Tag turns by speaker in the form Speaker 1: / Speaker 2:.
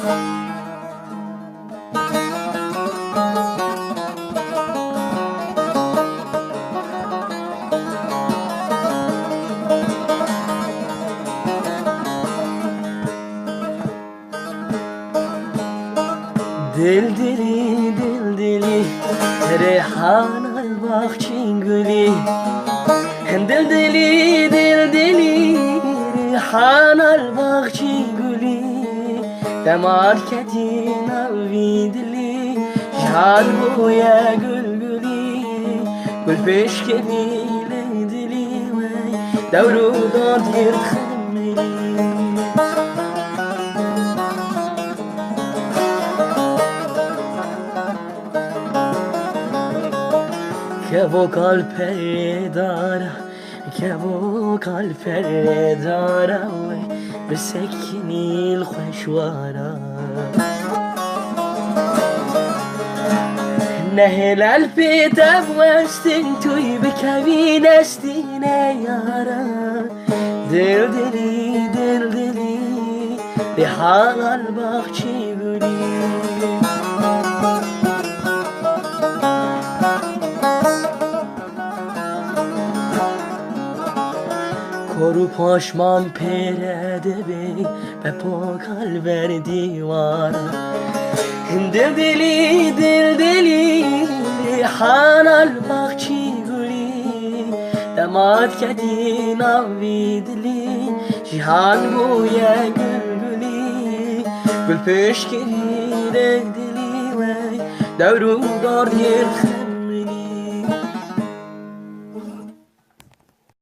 Speaker 1: دل دلی دل دلی ریحان الباغچین گلی دل دلی دل دلی ریحان الباغچین گلی دمار کدین آوی دلی جهان بویا گل گلی گل پیش کبیل دلی وی دورو داد گرد خملی که و قلب داره که و قلب داره بسکنی الخشوارة نهل البيت أبوستن توي بكابين استينا يارا دل دلي دل دلي بحال الباغچي قولي Koru paşman perede bey ve pokal ver divara Dil deli dil deli hanal bahçi guli Damat kedin avi dili Cihan buya gül guli Gül peşkiri dili ve Devru dar yer